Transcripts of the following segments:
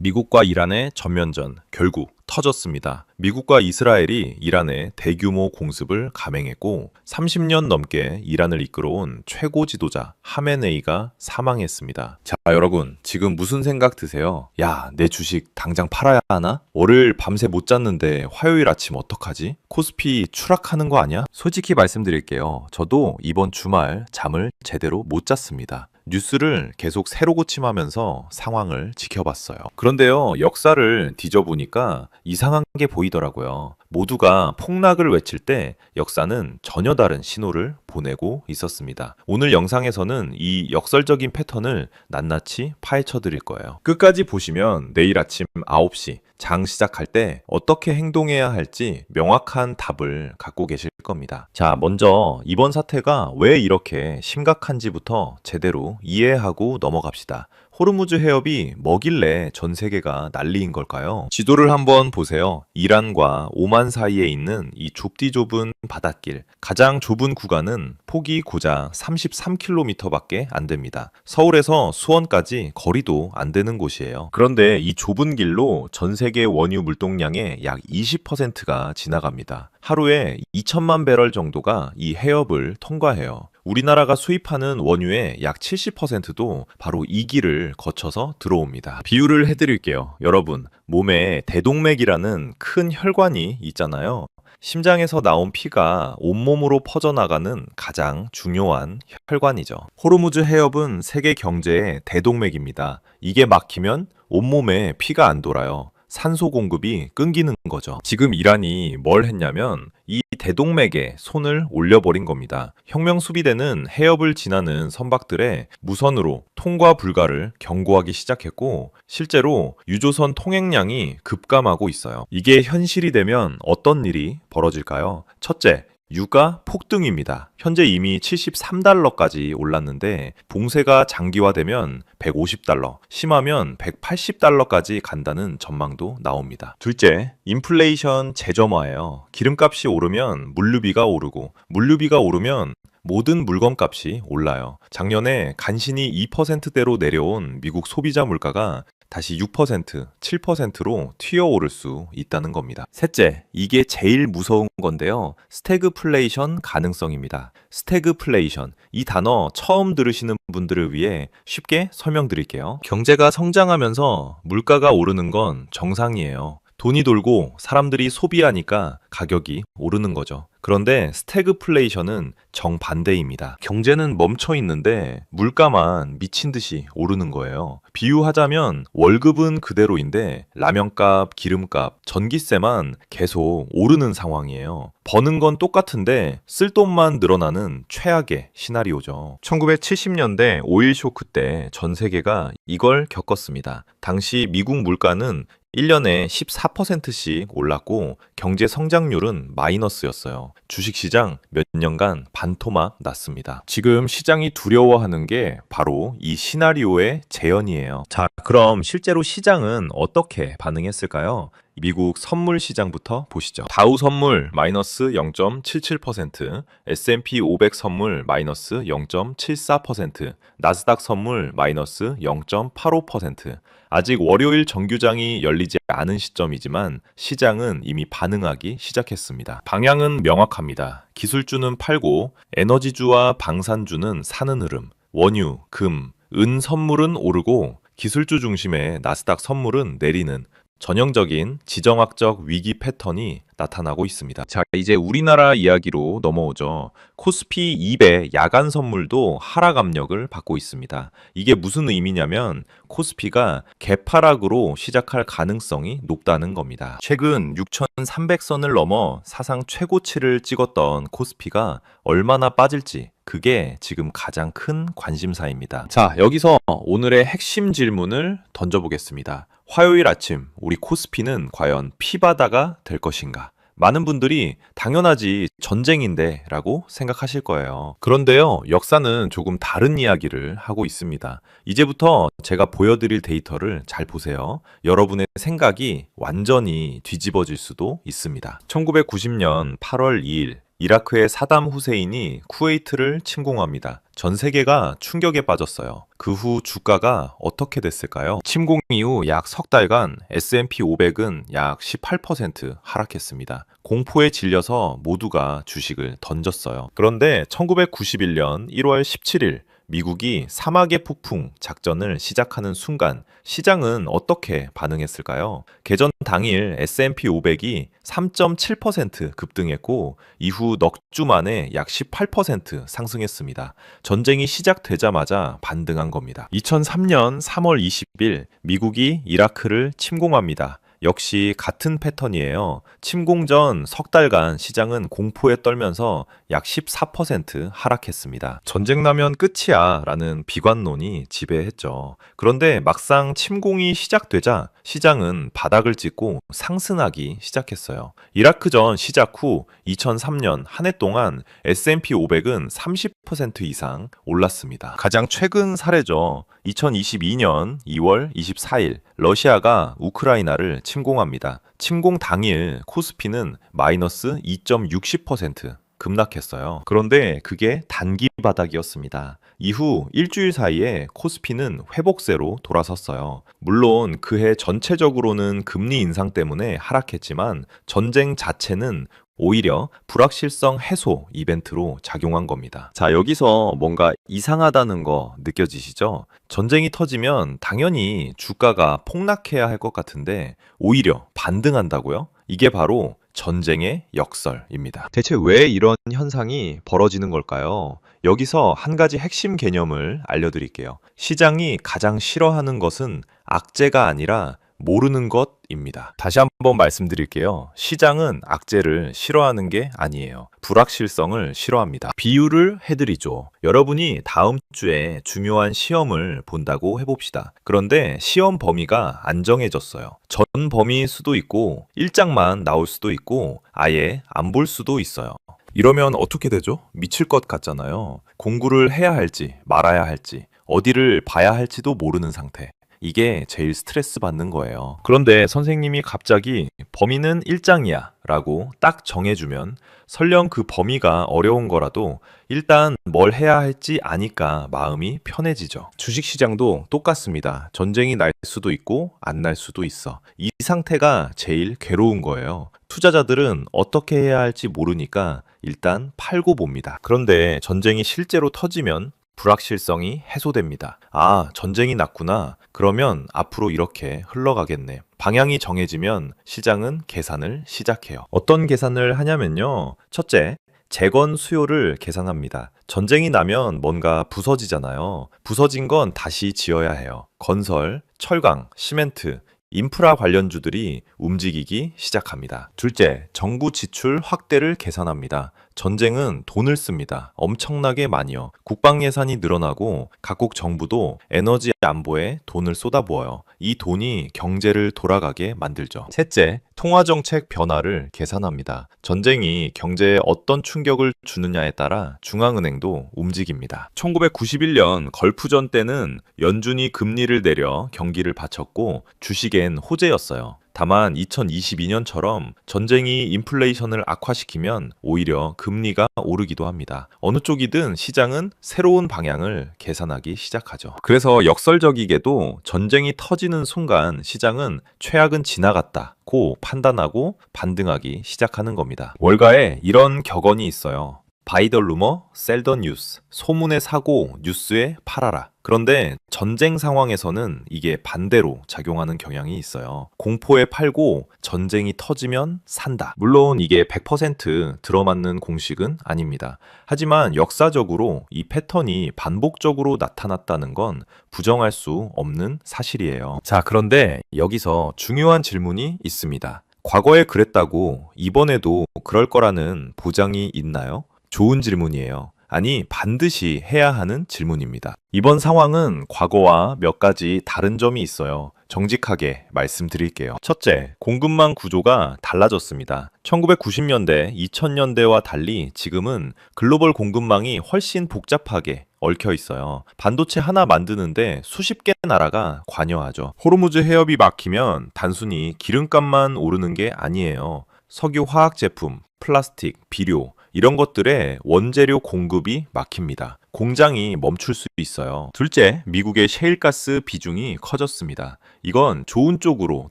미국과 이란의 전면전 결국 터졌습니다. 미국과 이스라엘이 이란에 대규모 공습을 감행했고 30년 넘게 이란을 이끌어온 최고 지도자 하메네이가 사망했습니다. 자, 여러분 지금 무슨 생각 드세요? 야, 내 주식 당장 팔아야 하나? 월요일 밤새 못 잤는데 화요일 아침 어떡하지? 코스피 추락하는 거 아니야? 솔직히 말씀드릴게요. 저도 이번 주말 잠을 제대로 못 잤습니다. 뉴스를 계속 새로 고침하면서 상황을 지켜봤어요. 그런데요, 역사를 뒤져보니까 이상한 게 보이더라고요. 모두가 폭락을 외칠 때 역사는 전혀 다른 신호를 보내고 있었습니다. 오늘 영상에서는 이 역설적인 패턴을 낱낱이 파헤쳐 드릴 거예요. 끝까지 보시면 내일 아침 9시 장 시작할 때 어떻게 행동해야 할지 명확한 답을 갖고 계실 겁니다. 자, 먼저 이번 사태가 왜 이렇게 심각한지부터 제대로 이해하고 넘어갑시다. 호르무즈 해협이 뭐길래 전 세계가 난리인 걸까요? 지도를 한번 보세요. 이란과 오만 사이에 있는 이 좁디 좁은 바닷길. 가장 좁은 구간은 폭이 고작 33km밖에 안 됩니다. 서울에서 수원까지 거리도 안 되는 곳이에요. 그런데 이 좁은 길로 전 세계 원유 물동량의 약 20%가 지나갑니다. 하루에 2천만 배럴 정도가 이 해협을 통과해요. 우리나라가 수입하는 원유의 약 70%도 바로 이 길을 거쳐서 들어옵니다. 비유를 해드릴게요. 여러분, 몸에 대동맥이라는 큰 혈관이 있잖아요. 심장에서 나온 피가 온몸으로 퍼져나가는 가장 중요한 혈관이죠. 호르무즈 해협은 세계 경제의 대동맥입니다. 이게 막히면 온몸에 피가 안 돌아요. 산소 공급이 끊기는 거죠. 지금 이란이 뭘 했냐면 이 대동맥에 손을 올려버린 겁니다. 혁명 수비대는 해협을 지나는 선박들의 무선으로 통과 불가를 경고하기 시작했고 실제로 유조선 통행량이 급감하고 있어요. 이게 현실이 되면 어떤 일이 벌어질까요? 첫째, 유가 폭등입니다. 현재 이미 73달러까지 올랐는데 봉쇄가 장기화되면 150달러, 심하면 180달러까지 간다는 전망도 나옵니다. 둘째, 인플레이션 재점화예요. 기름값이 오르면 물류비가 오르고 물류비가 오르면 모든 물건값이 올라요. 작년에 간신히 2%대로 내려온 미국 소비자 물가가 다시 6%, 7%로 튀어오를 수 있다는 겁니다. 셋째, 이게 제일 무서운 건데요. 스태그플레이션 가능성입니다. 스태그플레이션, 이 단어 처음 들으시는 분들을 위해 쉽게 설명드릴게요. 경제가 성장하면서 물가가 오르는 건 정상이에요. 돈이 돌고 사람들이 소비하니까 가격이 오르는 거죠. 그런데 스태그플레이션은 정반대입니다. 경제는 멈춰 있는데 물가만 미친 듯이 오르는 거예요. 비유하자면 월급은 그대로인데 라면값, 기름값, 전기세만 계속 오르는 상황이에요. 버는 건 똑같은데 쓸 돈만 늘어나는 최악의 시나리오죠. 1970년대 오일 쇼크 때 전 세계가 이걸 겪었습니다. 당시 미국 물가는 1년에 14%씩 올랐고 경제 성장률은 마이너스였어요. 주식시장 몇 년간 반토막 났습니다. 지금 시장이 두려워하는 게 바로 이 시나리오의 재현이에요. 자, 그럼 실제로 시장은 어떻게 반응했을까요? 미국 선물 시장부터 보시죠. 다우 선물 마이너스 0.77%, S&P 500 선물 마이너스 0.74%, 나스닥 선물 마이너스 0.85%. 아직 월요일 정규장이 열리지 않은 시점이지만 시장은 이미 반응하기 시작했습니다. 방향은 명확합니다. 기술주는 팔고 에너지주와 방산주는 사는 흐름, 원유, 금, 은 선물은 오르고 기술주 중심의 나스닥 선물은 내리는 전형적인 지정학적 위기 패턴이 나타나고 있습니다. 자, 이제 우리나라 이야기로 넘어오죠. 코스피 200 야간 선물도 하락 압력을 받고 있습니다. 이게 무슨 의미냐면 코스피가 개파락으로 시작할 가능성이 높다는 겁니다. 최근 6,300선을 넘어 사상 최고치를 찍었던 코스피가 얼마나 빠질지 그게 지금 가장 큰 관심사입니다. 자, 여기서 오늘의 핵심 질문을 던져보겠습니다. 화요일 아침 우리 코스피는 과연 피바다가 될 것인가? 많은 분들이 당연하지 전쟁인데 라고 생각하실 거예요. 그런데요, 역사는 조금 다른 이야기를 하고 있습니다. 이제부터 제가 보여드릴 데이터를 잘 보세요. 여러분의 생각이 완전히 뒤집어질 수도 있습니다. 1990년 8월 2일 이라크의 사담 후세인이 쿠웨이트를 침공합니다. 전 세계가 충격에 빠졌어요. 그 후 주가가 어떻게 됐을까요? 침공 이후 약 석 달간 S&P 500은 약 18% 하락했습니다. 공포에 질려서 모두가 주식을 던졌어요. 그런데 1991년 1월 17일 미국이 사막의 폭풍 작전을 시작하는 순간 시장은 어떻게 반응했을까요? 개전 당일 S&P 500이 3.7% 급등했고 이후 넉 주 만에 약 18% 상승했습니다. 전쟁이 시작되자마자 반등한 겁니다. 2003년 3월 20일 미국이 이라크를 침공합니다. 역시 같은 패턴이에요. 침공 전 석 달간 시장은 공포에 떨면서 약 14% 하락했습니다. 전쟁 나면 끝이야 라는 비관론이 지배했죠. 그런데 막상 침공이 시작되자 시장은 바닥을 찍고 상승하기 시작했어요. 이라크전 시작 후 2003년 한 해 동안 S&P 500은 30% 이상 올랐습니다. 가장 최근 사례죠. 2022년 2월 24일 러시아가 우크라이나를 침공합니다. 침공 당일 코스피는 마이너스 2.60% 급락했어요. 그런데 그게 단기 바닥이었습니다. 이후 일주일 사이에 코스피는 회복세로 돌아섰어요. 물론 그해 전체적으로는 금리 인상 때문에 하락했지만 전쟁 자체는 오히려 불확실성 해소 이벤트로 작용한 겁니다. 자, 여기서 뭔가 이상하다는 거 느껴지시죠? 전쟁이 터지면 당연히 주가가 폭락해야 할 것 같은데 오히려 반등한다고요? 이게 바로 전쟁의 역설입니다. 대체 왜 이런 현상이 벌어지는 걸까요? 여기서 한 가지 핵심 개념을 알려드릴게요. 시장이 가장 싫어하는 것은 악재가 아니라 모르는 것입니다. 다시 한번 말씀드릴게요. 시장은 악재를 싫어하는 게 아니에요. 불확실성을 싫어합니다. 비유를 해드리죠. 여러분이 다음 주에 중요한 시험을 본다고 해봅시다. 그런데 시험 범위가 안 정해졌어요. 전 범위일 수도 있고 1장만 나올 수도 있고 아예 안 볼 수도 있어요. 이러면 어떻게 되죠? 미칠 것 같잖아요. 공부를 해야 할지 말아야 할지 어디를 봐야 할지도 모르는 상태. 이게 제일 스트레스 받는 거예요. 그런데 선생님이 갑자기 범위는 1장이야 라고 딱 정해주면 설령 그 범위가 어려운 거라도 일단 뭘 해야 할지 아니까 마음이 편해지죠. 주식시장도 똑같습니다. 전쟁이 날 수도 있고 안 날 수도 있어. 이 상태가 제일 괴로운 거예요. 투자자들은 어떻게 해야 할지 모르니까 일단 팔고 봅니다. 그런데 전쟁이 실제로 터지면 불확실성이 해소됩니다. 아, 전쟁이 났구나. 그러면 앞으로 이렇게 흘러가겠네. 방향이 정해지면 시장은 계산을 시작해요. 어떤 계산을 하냐면요. 첫째, 재건 수요를 계산합니다. 전쟁이 나면 뭔가 부서지잖아요. 부서진 건 다시 지어야 해요. 건설, 철강, 시멘트, 인프라 관련주들이 움직이기 시작합니다. 둘째, 정부 지출 확대를 계산합니다. 전쟁은 돈을 씁니다. 엄청나게 많이요. 국방 예산이 늘어나고 각국 정부도 에너지 안보에 돈을 쏟아부어요. 이 돈이 경제를 돌아가게 만들죠. 셋째, 통화정책 변화를 계산합니다. 전쟁이 경제에 어떤 충격을 주느냐에 따라 중앙은행도 움직입니다. 1991년 걸프전 때는 연준이 금리를 내려 경기를 받쳤고 주식엔 호재였어요. 다만 2022년처럼 전쟁이 인플레이션을 악화시키면 오히려 금리가 오르기도 합니다. 어느 쪽이든 시장은 새로운 방향을 계산하기 시작하죠. 그래서 역설적이게도 전쟁이 터지는 순간 시장은 최악은 지나갔다고 판단하고 반등하기 시작하는 겁니다. 월가에 이런 격언이 있어요. Buy the rumor, sell the news. 소문에 사고 뉴스에 팔아라. 그런데 전쟁 상황에서는 이게 반대로 작용하는 경향이 있어요. 공포에 팔고 전쟁이 터지면 산다. 물론 이게 100% 들어맞는 공식은 아닙니다. 하지만 역사적으로 이 패턴이 반복적으로 나타났다는 건 부정할 수 없는 사실이에요. 자, 그런데 여기서 중요한 질문이 있습니다. 과거에 그랬다고 이번에도 그럴 거라는 보장이 있나요? 좋은 질문이에요. 아니, 반드시 해야 하는 질문입니다. 이번 상황은 과거와 몇 가지 다른 점이 있어요. 정직하게 말씀드릴게요. 첫째, 공급망 구조가 달라졌습니다. 1990년대, 2000년대와 달리 지금은 글로벌 공급망이 훨씬 복잡하게 얽혀 있어요. 반도체 하나 만드는데 수십 개 나라가 관여하죠. 호르무즈 해협이 막히면 단순히 기름값만 오르는 게 아니에요. 석유 화학 제품, 플라스틱, 비료, 이런 것들에 원재료 공급이 막힙니다. 공장이 멈출 수 있어요. 둘째, 미국의 셰일가스 비중이 커졌습니다. 이건 좋은 쪽으로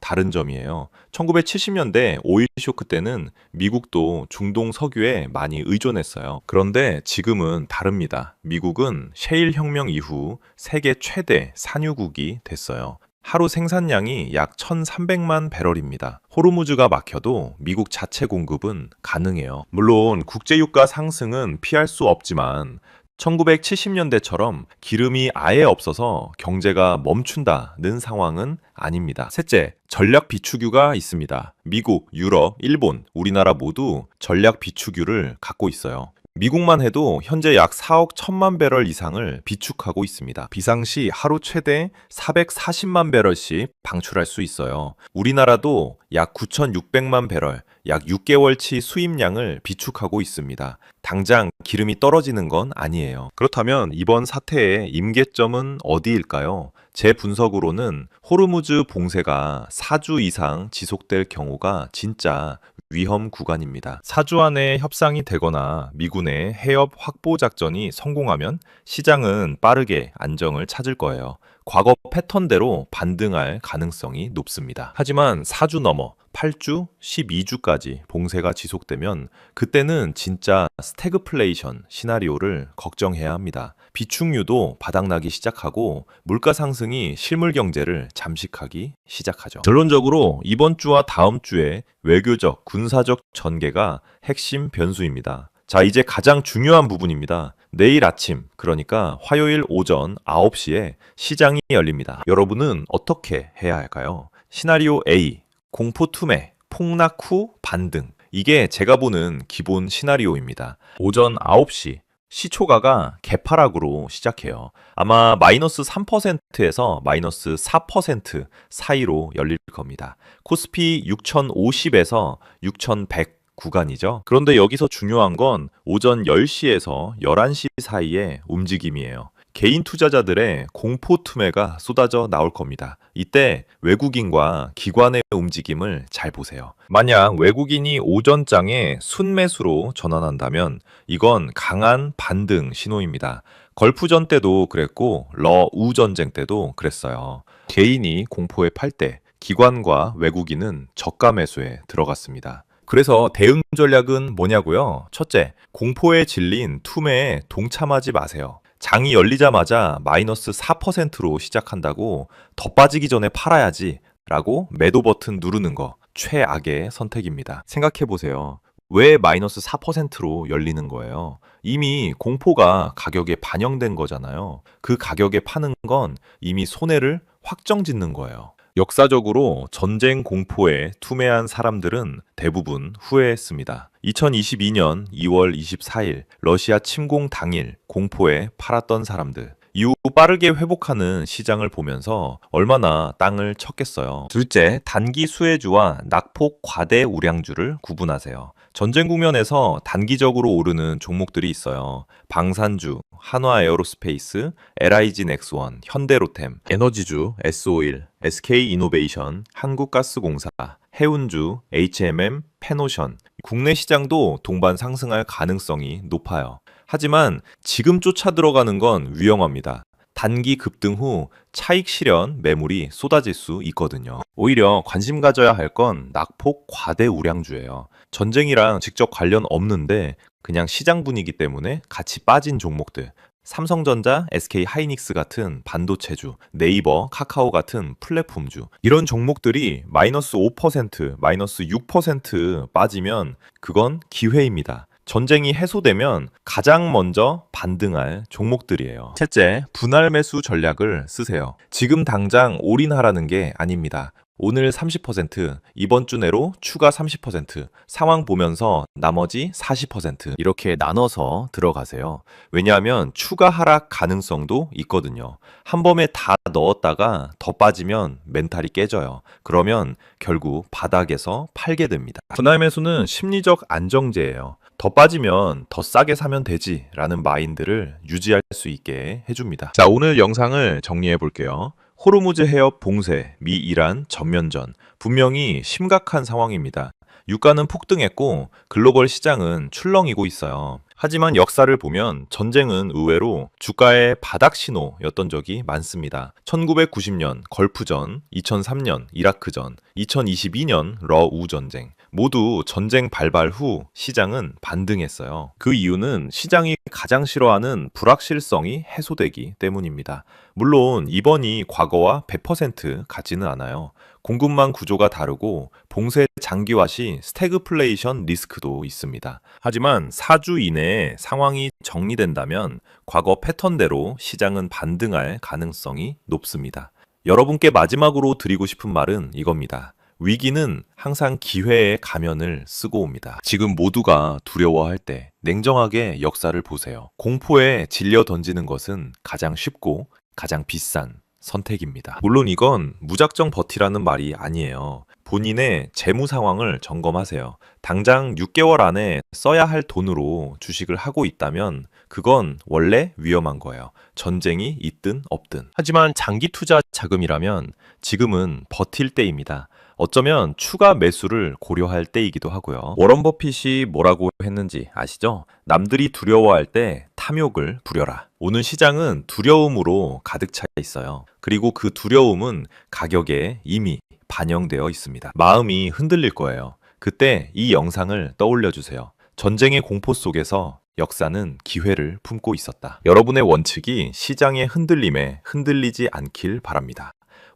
다른 점이에요. 1970년대 오일 쇼크 때는 미국도 중동 석유에 많이 의존했어요. 그런데 지금은 다릅니다. 미국은 셰일 혁명 이후 세계 최대 산유국이 됐어요. 하루 생산량이 약 1,300만 배럴입니다. 호르무즈가 막혀도 미국 자체 공급은 가능해요. 물론 국제유가 상승은 피할 수 없지만 1970년대처럼 기름이 아예 없어서 경제가 멈춘다는 상황은 아닙니다. 셋째, 전략 비축유가 있습니다. 미국, 유럽, 일본, 우리나라 모두 전략 비축유를 갖고 있어요. 미국만 해도 현재 약 4억 1천만 배럴 이상을 비축하고 있습니다. 비상시 하루 최대 440만 배럴씩 방출할 수 있어요. 우리나라도 약 9,600만 배럴, 약 6개월치 수입량을 비축하고 있습니다. 당장 기름이 떨어지는 건 아니에요. 그렇다면 이번 사태의 임계점은 어디일까요? 제 분석으로는 호르무즈 봉쇄가 4주 이상 지속될 경우가 진짜 위험 구간입니다. 4주 안에 협상이 되거나 미군의 해협 확보 작전이 성공하면 시장은 빠르게 안정을 찾을 거예요. 과거 패턴대로 반등할 가능성이 높습니다. 하지만 4주 넘어 8주, 12주까지 봉쇄가 지속되면 그때는 진짜 스태그플레이션 시나리오를 걱정해야 합니다. 비축유도 바닥나기 시작하고 물가 상승이 실물 경제를 잠식하기 시작하죠. 결론적으로 이번 주와 다음 주에 외교적, 군사적 전개가 핵심 변수입니다. 자, 이제 가장 중요한 부분입니다. 내일 아침, 그러니까 화요일 오전 9시에 시장이 열립니다. 여러분은 어떻게 해야 할까요? 시나리오 A, 공포 투매, 폭락 후 반등. 이게 제가 보는 기본 시나리오입니다. 오전 9시, 시초가가 개파락으로 시작해요. 아마 마이너스 3%에서 마이너스 4% 사이로 열릴 겁니다. 코스피 6050에서 6100 구간이죠. 그런데 여기서 중요한 건 오전 10시에서 11시 사이의 움직임이에요. 개인 투자자들의 공포 투매가 쏟아져 나올 겁니다. 이때 외국인과 기관의 움직임을 잘 보세요. 만약 외국인이 오전장에 순매수로 전환한다면 이건 강한 반등 신호입니다. 걸프전 때도 그랬고 러우 전쟁 때도 그랬어요. 개인이 공포에 팔 때 기관과 외국인은 저가 매수에 들어갔습니다. 그래서 대응 전략은 뭐냐고요? 첫째, 공포에 질린 투매에 동참하지 마세요. 장이 열리자마자 마이너스 4%로 시작한다고 더 빠지기 전에 팔아야지 라고 매도 버튼 누르는 거 최악의 선택입니다. 생각해보세요. 왜 마이너스 4%로 열리는 거예요? 이미 공포가 가격에 반영된 거잖아요. 그 가격에 파는 건 이미 손해를 확정짓는 거예요. 역사적으로 전쟁 공포에 투매한 사람들은 대부분 후회했습니다. 2022년 2월 24일 러시아 침공 당일 공포에 팔았던 사람들. 이후 빠르게 회복하는 시장을 보면서 얼마나 땅을 쳤겠어요. 둘째, 단기 수혜주와 낙폭 과대 우량주를 구분하세요. 전쟁 국면에서 단기적으로 오르는 종목들이 있어요. 방산주, 한화에어로스페이스, LIG 넥스원, 현대로템, 에너지주, S오일, SK이노베이션, 한국가스공사, 해운주, HMM, 페노션. 국내 시장도 동반 상승할 가능성이 높아요. 하지만 지금 쫓아 들어가는 건 위험합니다. 단기 급등 후 차익 실현 매물이 쏟아질 수 있거든요. 오히려 관심 가져야 할 건 낙폭 과대 우량주예요. 전쟁이랑 직접 관련 없는데 그냥 시장 분위기 때문에 같이 빠진 종목들. 삼성전자, SK하이닉스 같은 반도체주, 네이버, 카카오 같은 플랫폼주. 이런 종목들이 마이너스 5%, 마이너스 6% 빠지면 그건 기회입니다. 전쟁이 해소되면 가장 먼저 반등할 종목들이에요. 셋째, 분할 매수 전략을 쓰세요. 지금 당장 올인하라는 게 아닙니다. 오늘 30%, 이번 주 내로 추가 30%, 상황 보면서 나머지 40% 이렇게 나눠서 들어가세요. 왜냐하면 추가 하락 가능성도 있거든요. 한 번에 다 넣었다가 더 빠지면 멘탈이 깨져요. 그러면 결국 바닥에서 팔게 됩니다. 분할 매수는 심리적 안정제예요. 더 빠지면 더 싸게 사면 되지 라는 마인드를 유지할 수 있게 해줍니다. 자, 오늘 영상을 정리해 볼게요. 호르무즈 해협 봉쇄, 미 이란 전면전. 분명히 심각한 상황입니다. 유가는 폭등했고 글로벌 시장은 출렁이고 있어요. 하지만 역사를 보면 전쟁은 의외로 주가의 바닥 신호였던 적이 많습니다. 1990년 걸프전, 2003년 이라크전, 2022년 러우 전쟁. 모두 전쟁 발발 후 시장은 반등했어요. 그 이유는 시장이 가장 싫어하는 불확실성이 해소되기 때문입니다. 물론 이번이 과거와 100% 같지는 않아요. 공급망 구조가 다르고 봉쇄 장기화 시 스태그플레이션 리스크도 있습니다. 하지만 4주 이내에 상황이 정리된다면 과거 패턴대로 시장은 반등할 가능성이 높습니다. 여러분께 마지막으로 드리고 싶은 말은 이겁니다. 위기는 항상 기회의 가면을 쓰고 옵니다. 지금 모두가 두려워할 때 냉정하게 역사를 보세요. 공포에 질려 던지는 것은 가장 쉽고 가장 비싼 선택입니다. 물론 이건 무작정 버티라는 말이 아니에요. 본인의 재무 상황을 점검하세요. 당장 6개월 안에 써야 할 돈으로 주식을 하고 있다면 그건 원래 위험한 거예요. 전쟁이 있든 없든. 하지만 장기 투자 자금이라면 지금은 버틸 때입니다. 어쩌면 추가 매수를 고려할 때이기도 하고요. 워런 버핏이 뭐라고 했는지 아시죠? 남들이 두려워할 때 탐욕을 부려라. 오늘 시장은 두려움으로 가득 차 있어요. 그리고 그 두려움은 가격에 이미 반영되어 있습니다. 마음이 흔들릴 거예요. 그때 이 영상을 떠올려 주세요. 전쟁의 공포 속에서 역사는 기회를 품고 있었다. 여러분의 원칙이 시장의 흔들림에 흔들리지 않길 바랍니다.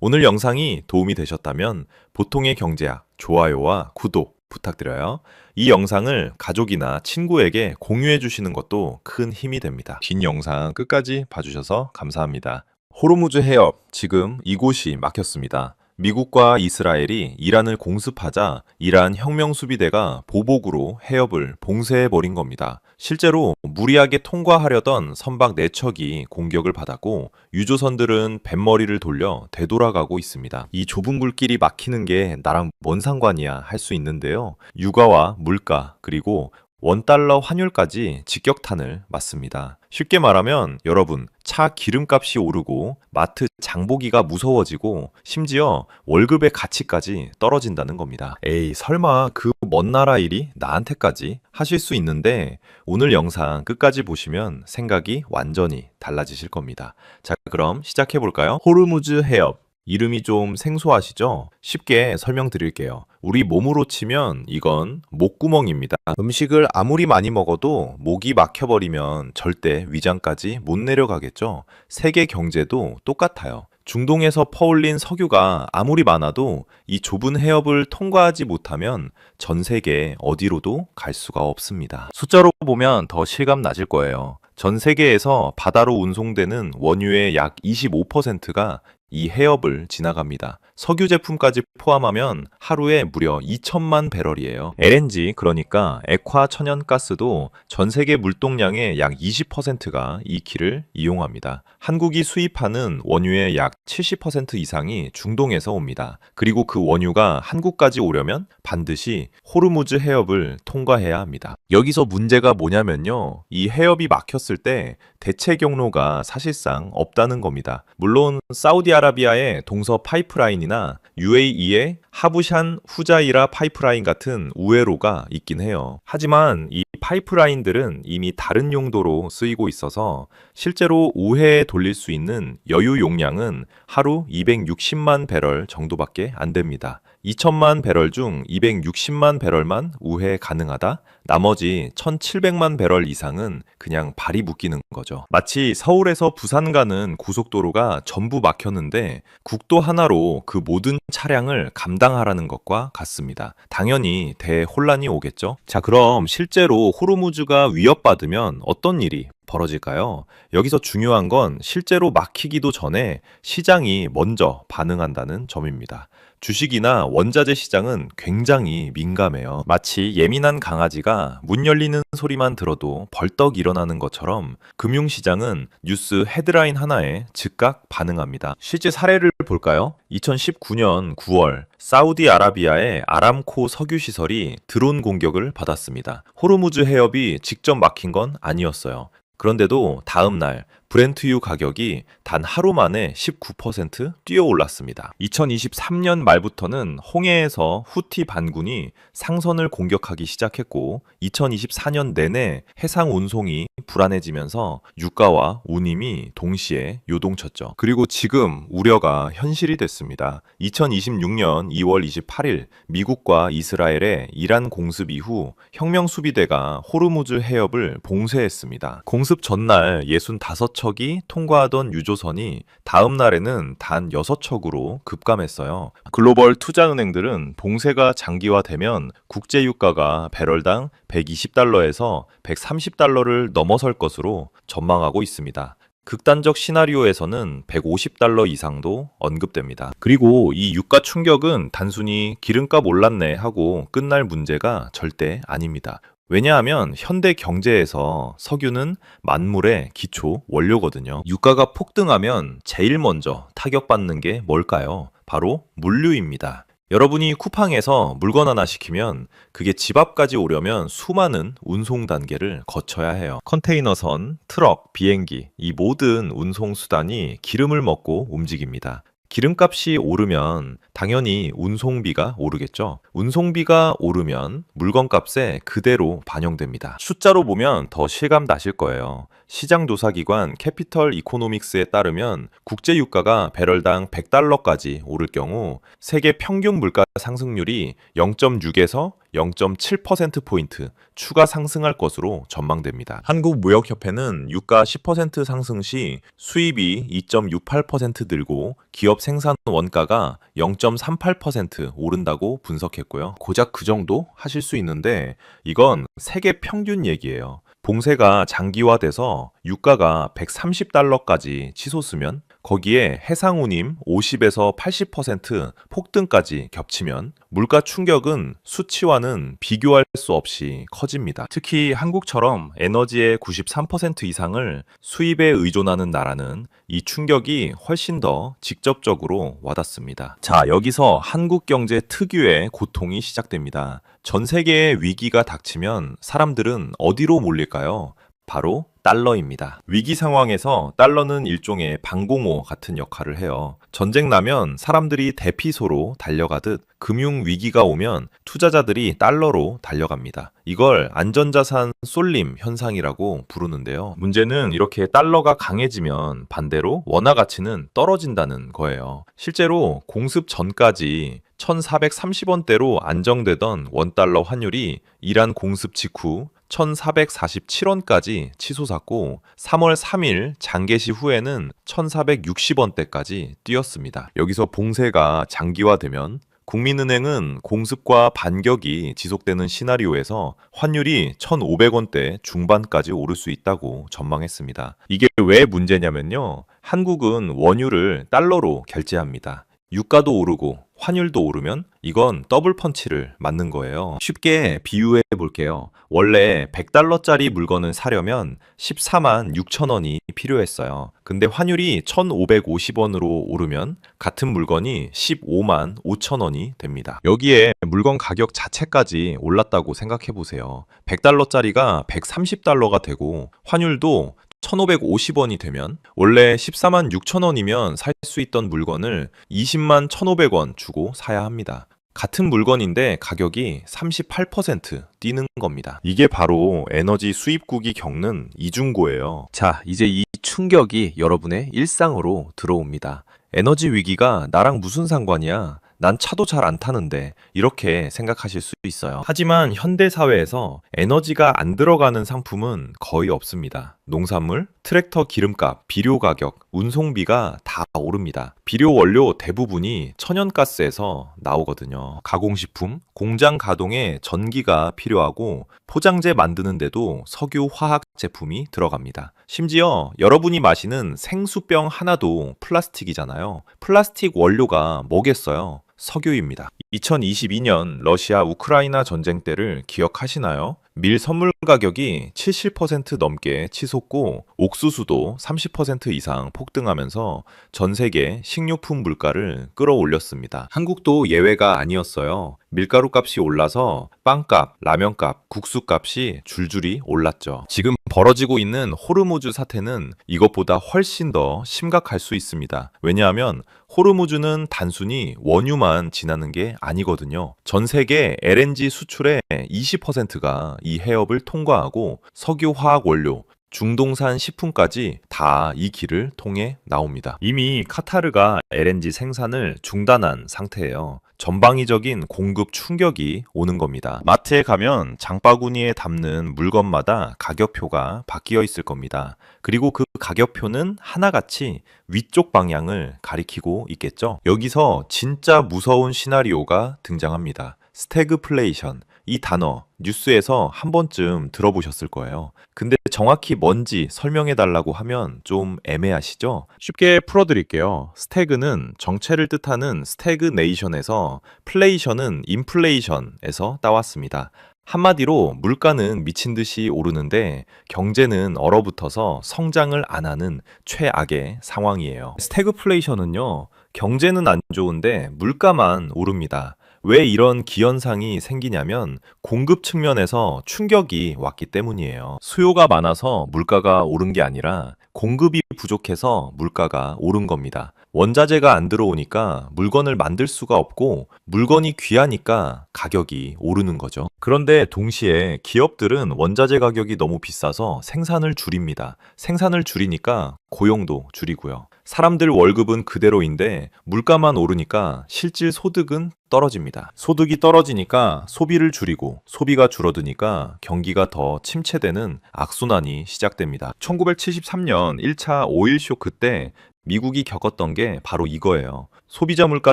오늘 영상이 도움이 되셨다면 보통의 경제학 좋아요와 구독 부탁드려요. 이 영상을 가족이나 친구에게 공유해 주시는 것도 큰 힘이 됩니다. 긴 영상 끝까지 봐주셔서 감사합니다. 호르무즈 해협, 지금 이곳이 막혔습니다. 미국과 이스라엘이 이란을 공습하자 이란 혁명수비대가 보복으로 해협을 봉쇄해버린 겁니다. 실제로 무리하게 통과하려던 선박 4척이 공격을 받았고 유조선들은 뱃머리를 돌려 되돌아가고 있습니다. 이 좁은 굴길이 막히는 게 나랑 뭔 상관이야 할 수 있는데요. 유가와 물가 그리고 원달러 환율까지 직격탄을 맞습니다. 쉽게 말하면 여러분 차 기름값이 오르고 마트 장보기가 무서워지고 심지어 월급의 가치까지 떨어진다는 겁니다. 에이 설마 그 먼 나라 일이 나한테까지 하실 수 있는데 오늘 영상 끝까지 보시면 생각이 완전히 달라지실 겁니다. 자 그럼 시작해 볼까요? 호르무즈 해협. 이름이 좀 생소하시죠? 쉽게 설명드릴게요. 우리 몸으로 치면 이건 목구멍입니다. 음식을 아무리 많이 먹어도 목이 막혀버리면 절대 위장까지 못 내려가겠죠? 세계 경제도 똑같아요. 중동에서 퍼올린 석유가 아무리 많아도 이 좁은 해협을 통과하지 못하면 전 세계 어디로도 갈 수가 없습니다. 숫자로 보면 더 실감 나실 거예요. 전 세계에서 바다로 운송되는 원유의 약 25%가 이 해협을 지나갑니다. 석유 제품까지 포함하면 하루에 무려 2천만 배럴이에요. LNG 그러니까 액화 천연가스도 전 세계 물동량의 약 20%가 이 길을 이용합니다. 한국이 수입하는 원유의 약 70% 이상이 중동에서 옵니다. 그리고 그 원유가 한국까지 오려면 반드시 호르무즈 해협을 통과해야 합니다. 여기서 문제가 뭐냐면요. 이 해협이 막혔을 때 대체 경로가 사실상 없다는 겁니다. 물론 사우디아라비아의 동서 파이프라인이나 UAE의 하부샨 후자이라 파이프라인 같은 우회로가 있긴 해요. 하지만 이 파이프라인들은 이미 다른 용도로 쓰이고 있어서 실제로 우회에 돌릴 수 있는 여유 용량은 하루 260만 배럴 정도밖에 안 됩니다. 2천만 배럴 중 260만 배럴만 우회 가능하다? 나머지 1,700만 배럴 이상은 그냥 발이 묶이는 거죠. 마치 서울에서 부산 가는 고속도로가 전부 막혔는데 국도 하나로 그 모든 차량을 감당하라는 것과 같습니다. 당연히 대혼란이 오겠죠. 자, 그럼 실제로 호르무즈가 위협받으면 어떤 일이 벌어질까요? 여기서 중요한 건 실제로 막히기도 전에 시장이 먼저 반응한다는 점입니다. 주식이나 원자재 시장은 굉장히 민감해요. 마치 예민한 강아지가 문 열리는 소리만 들어도 벌떡 일어나는 것처럼 금융시장은 뉴스 헤드라인 하나에 즉각 반응합니다. 실제 사례를 볼까요? 2019년 9월 사우디아라비아의 아람코 석유시설이 드론 공격을 받았습니다. 호르무즈 해협이 직접 막힌 건 아니었어요. 그런데도 다음 날 브렌트유 가격이 단 하루 만에 19% 뛰어 올랐습니다. 2023년 말부터는 홍해에서 후티 반군이 상선을 공격하기 시작했고 2024년 내내 해상 운송이 불안해지면서 유가와 운임이 동시에 요동쳤죠. 그리고 지금 우려가 현실이 됐습니다. 2026년 2월 28일 미국과 이스라엘의 이란 공습 이후 혁명 수비대가 호르무즈 해협을 봉쇄했습니다. 공습 전날 65척이 통과하던 유조선이 다음 날에는 단 6척으로 급감했어요. 글로벌 투자은행들은 봉쇄가 장기화되면 국제 유가가 배럴당 120달러에서 130달러를 넘어설 것으로 전망하고 있습니다. 극단적 시나리오에서는 150달러 이상도 언급됩니다. 그리고 이 유가 충격은 단순히 기름값 올랐네 하고 끝날 문제가 절대 아닙니다. 왜냐하면 현대 경제에서 석유는 만물의 기초 원료거든요. 유가가 폭등하면 제일 먼저 타격받는 게 뭘까요? 바로 물류입니다. 여러분이 쿠팡에서 물건 하나 시키면 그게 집 앞까지 오려면 수많은 운송 단계를 거쳐야 해요. 컨테이너선, 트럭, 비행기, 이 모든 운송 수단이 기름을 먹고 움직입니다. 기름값이 오르면 당연히 운송비가 오르겠죠. 운송비가 오르면 물건값에 그대로 반영됩니다. 숫자로 보면 더 실감 나실 거예요. 시장조사기관 캐피털 이코노믹스에 따르면 국제유가가 배럴당 100달러까지 오를 경우 세계 평균 물가 상승률이 0.6에서 0.7%포인트 추가 상승할 것으로 전망됩니다. 한국무역협회는 유가 10% 상승 시 수입이 2.68% 늘고 기업 생산 원가가 0.38% 오른다고 분석했고요. 고작 그 정도 하실 수 있는데 이건 세계 평균 얘기예요. 봉쇄가 장기화돼서 유가가 130달러까지 치솟으면 거기에 해상운임 50에서 80% 폭등까지 겹치면 물가 충격은 수치와는 비교할 수 없이 커집니다. 특히 한국처럼 에너지의 93% 이상을 수입에 의존하는 나라는 이 충격이 훨씬 더 직접적으로 와닿습니다. 자, 여기서 한국 경제 특유의 고통이 시작됩니다. 전 세계의 위기가 닥치면 사람들은 어디로 몰릴까요? 바로 달러입니다. 위기 상황에서 달러는 일종의 방공호 같은 역할을 해요. 전쟁 나면 사람들이 대피소로 달려가듯 금융 위기가 오면 투자자들이 달러로 달려갑니다. 이걸 안전자산 쏠림 현상이라고 부르는데요. 문제는 이렇게 달러가 강해지면 반대로 원화 가치는 떨어진다는 거예요. 실제로 공습 전까지 1430원대로 안정되던 원달러 환율이 이란 공습 직후 1447원까지 치솟았고 3월 3일 장개시 후에는 1460원대까지 뛰었습니다. 여기서 봉쇄가 장기화되면 국민은행은 공습과 반격이 지속되는 시나리오에서 환율이 1,500원대 중반까지 오를 수 있다고 전망했습니다. 이게 왜 문제냐면요. 한국은 원유를 달러로 결제합니다. 유가도 오르고 환율도 오르면 이건 더블 펀치를 맞는 거예요. 쉽게 비유해 볼게요. 원래 100달러짜리 물건을 사려면 14만 6천 원이 필요했어요. 근데 환율이 1,550원으로 오르면 같은 물건이 15만 5천 원이 됩니다. 여기에 물건 가격 자체까지 올랐다고 생각해 보세요. 100달러짜리가 130달러가 되고 환율도 1,550원이 되면 원래 14만 6천 원이면 살 수 있던 물건을 20만 1,500원 주고 사야 합니다. 같은 물건인데 가격이 38% 뛰는 겁니다. 이게 바로 에너지 수입국이 겪는 이중고예요. 자, 이제 이 충격이 여러분의 일상으로 들어옵니다. 에너지 위기가 나랑 무슨 상관이야? 난 차도 잘 안 타는데 이렇게 생각하실 수 있어요. 하지만 현대 사회에서 에너지가 안 들어가는 상품은 거의 없습니다. 농산물, 트랙터 기름값, 비료 가격, 운송비가 다 오릅니다. 비료 원료 대부분이 천연가스에서 나오거든요. 가공식품, 공장 가동에 전기가 필요하고 포장재 만드는데도 석유 화학 제품이 들어갑니다. 심지어 여러분이 마시는 생수병 하나도 플라스틱이잖아요. 플라스틱 원료가 뭐겠어요? 석유입니다. 2022년 러시아 우크라이나 전쟁 때를 기억하시나요? 밀 선물 가격이 70% 넘게 치솟고 옥수수도 30% 이상 폭등하면서 전 세계 식료품 물가를 끌어올렸습니다. 한국도 예외가 아니었어요. 밀가루 값이 올라서 빵값, 라면값, 국수값이 줄줄이 올랐죠. 지금 벌어지고 있는 호르무즈 사태는 이것보다 훨씬 더 심각할 수 있습니다. 왜냐하면 호르무즈는 단순히 원유만 지나는 게 아니거든요. 전 세계 LNG 수출의 20%가 이 해협을 통과하고 석유 화학 원료, 중동산 식품까지 다 이 길을 통해 나옵니다. 이미 카타르가 LNG 생산을 중단한 상태예요. 전방위적인 공급 충격이 오는 겁니다. 마트에 가면 장바구니에 담는 물건마다 가격표가 바뀌어 있을 겁니다. 그리고 그 가격표는 하나같이 위쪽 방향을 가리키고 있겠죠. 여기서 진짜 무서운 시나리오가 등장합니다. 스태그플레이션. 이 단어 뉴스에서 한 번쯤 들어보셨을 거예요. 근데 정확히 뭔지 설명해 달라고 하면 좀 애매하시죠? 쉽게 풀어드릴게요. 스태그는 정체를 뜻하는 스태그네이션에서 플레이션은 인플레이션에서 따왔습니다. 한마디로 물가는 미친 듯이 오르는데 경제는 얼어붙어서 성장을 안 하는 최악의 상황이에요. 스태그플레이션은요, 경제는 안 좋은데 물가만 오릅니다. 왜 이런 기현상이 생기냐면 공급 측면에서 충격이 왔기 때문이에요. 수요가 많아서 물가가 오른 게 아니라 공급이 부족해서 물가가 오른 겁니다. 원자재가 안 들어오니까 물건을 만들 수가 없고 물건이 귀하니까 가격이 오르는 거죠. 그런데 동시에 기업들은 원자재 가격이 너무 비싸서 생산을 줄입니다. 생산을 줄이니까 고용도 줄이고요. 사람들 월급은 그대로인데 물가만 오르니까 실질 소득은 떨어집니다. 소득이 떨어지니까 소비를 줄이고 소비가 줄어드니까 경기가 더 침체되는 악순환이 시작됩니다. 1973년 1차 오일 쇼크 때 미국이 겪었던 게 바로 이거예요. 소비자 물가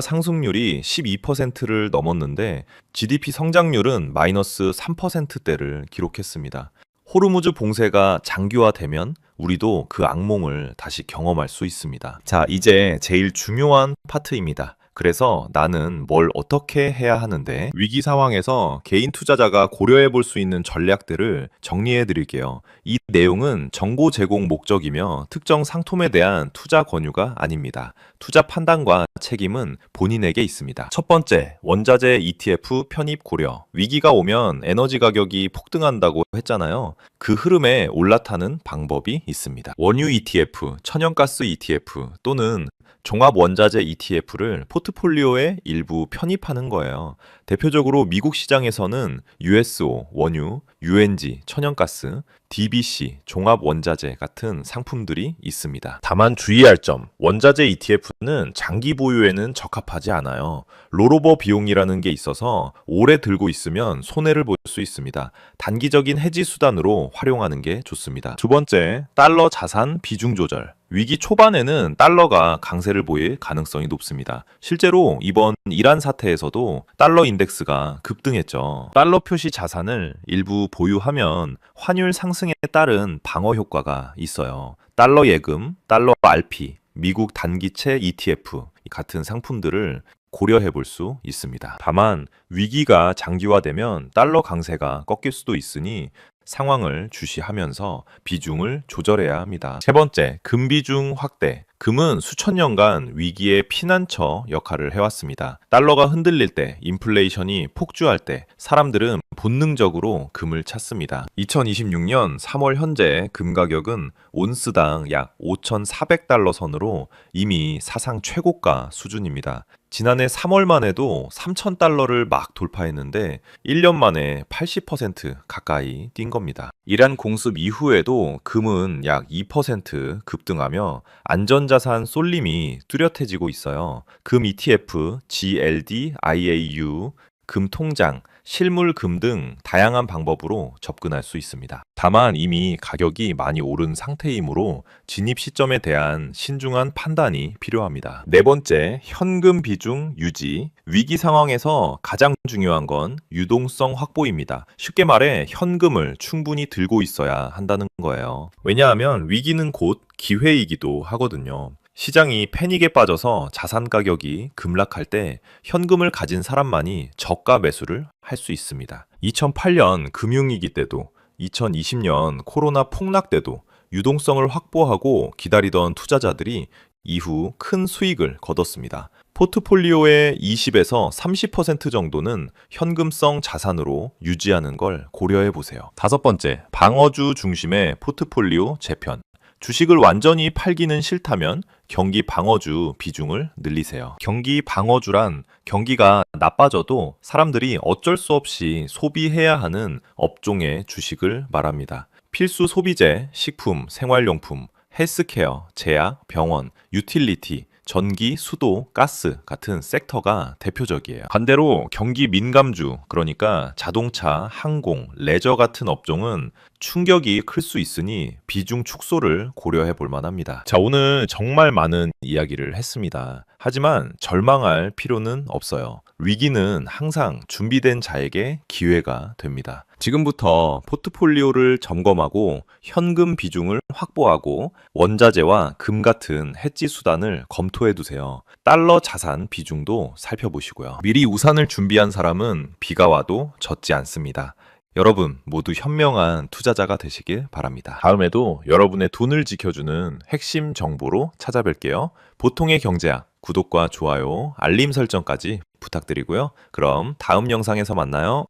상승률이 12%를 넘었는데 GDP 성장률은 마이너스 3%대를 기록했습니다. 호르무즈 봉쇄가 장기화되면 우리도 그 악몽을 다시 경험할 수 있습니다. 자, 이제 제일 중요한 파트입니다. 그래서 나는 뭘 어떻게 해야 하는데 위기 상황에서 개인 투자자가 고려해 볼 수 있는 전략들을 정리해 드릴게요. 이 내용은 정보 제공 목적이며 특정 상품에 대한 투자 권유가 아닙니다. 투자 판단과 책임은 본인에게 있습니다. 첫 번째, 원자재 ETF 편입 고려. 위기가 오면 에너지 가격이 폭등한다고 했잖아요. 그 흐름에 올라타는 방법이 있습니다. 원유 ETF, 천연가스 ETF 또는 종합 원자재 ETF를 포트폴리오에 일부 편입하는 거예요. 대표적으로 미국 시장에서는 USO, 원유, UNG, 천연가스, DBC, 종합 원자재 같은 상품들이 있습니다. 다만 주의할 점, 원자재 ETF는 장기 보유에는 적합하지 않아요. 롤오버 비용이라는 게 있어서 오래 들고 있으면 손해를 볼 수 있습니다. 단기적인 해지 수단으로 활용하는 게 좋습니다. 두 번째, 달러 자산 비중 조절. 위기 초반에는 달러가 강세를 보일 가능성이 높습니다. 실제로 이번 이란 사태에서도 달러 인덱스가 급등했죠. 달러 표시 자산을 일부 보유하면 환율 상승에 따른 방어 효과가 있어요. 달러 예금, 달러 RP, 미국 단기채 ETF 같은 상품들을 고려해 볼 수 있습니다. 다만 위기가 장기화되면 달러 강세가 꺾일 수도 있으니 상황을 주시하면서 비중을 조절해야 합니다. 세 번째, 금 비중 확대. 금은 수천 년간 위기의 피난처 역할을 해왔습니다. 달러가 흔들릴 때, 인플레이션이 폭주할 때 사람들은 본능적으로 금을 찾습니다. 2026년 3월 현재 금 가격은 온스당 약 5,400달러 선으로 이미 사상 최고가 수준입니다. 지난해 3월만 해도 3,000달러를 막 돌파했는데 1년 만에 80% 가까이 뛴 겁니다. 이란 공습 이후에도 금은 약 2% 급등하며 안전자산 쏠림이 뚜렷해지고 있어요. 금 ETF, GLD, IAU, 금 통장, 실물 금 등 다양한 방법으로 접근할 수 있습니다. 다만 이미 가격이 많이 오른 상태이므로 진입 시점에 대한 신중한 판단이 필요합니다. 네 번째, 현금 비중 유지. 위기 상황에서 가장 중요한 건 유동성 확보입니다. 쉽게 말해 현금을 충분히 들고 있어야 한다는 거예요. 왜냐하면 위기는 곧 기회이기도 하거든요. 시장이 패닉에 빠져서 자산 가격이 급락할 때 현금을 가진 사람만이 저가 매수를 할 수 있습니다. 2008년 금융위기 때도 2020년 코로나 폭락 때도 유동성을 확보하고 기다리던 투자자들이 이후 큰 수익을 거뒀습니다. 포트폴리오의 20에서 30% 정도는 현금성 자산으로 유지하는 걸 고려해 보세요. 다섯 번째, 방어주 중심의 포트폴리오 재편. 주식을 완전히 팔기는 싫다면 경기 방어주 비중을 늘리세요. 경기 방어주란 경기가 나빠져도 사람들이 어쩔 수 없이 소비해야 하는 업종의 주식을 말합니다. 필수 소비재, 식품, 생활용품, 헬스케어, 제약, 병원, 유틸리티, 전기, 수도, 가스 같은 섹터가 대표적이에요. 반대로 경기 민감주, 그러니까 자동차, 항공, 레저 같은 업종은 충격이 클 수 있으니 비중 축소를 고려해 볼 만합니다. 자, 오늘 정말 많은 이야기를 했습니다. 하지만 절망할 필요는 없어요. 위기는 항상 준비된 자에게 기회가 됩니다. 지금부터 포트폴리오를 점검하고 현금 비중을 확보하고 원자재와 금 같은 해지 수단을 검토해 두세요. 달러 자산 비중도 살펴보시고요. 미리 우산을 준비한 사람은 비가 와도 젖지 않습니다. 여러분 모두 현명한 투자자가 되시길 바랍니다. 다음에도 여러분의 돈을 지켜주는 핵심 정보로 찾아뵐게요. 보통의 경제학 구독과 좋아요, 알림 설정까지 부탁드리고요. 그럼 다음 영상에서 만나요.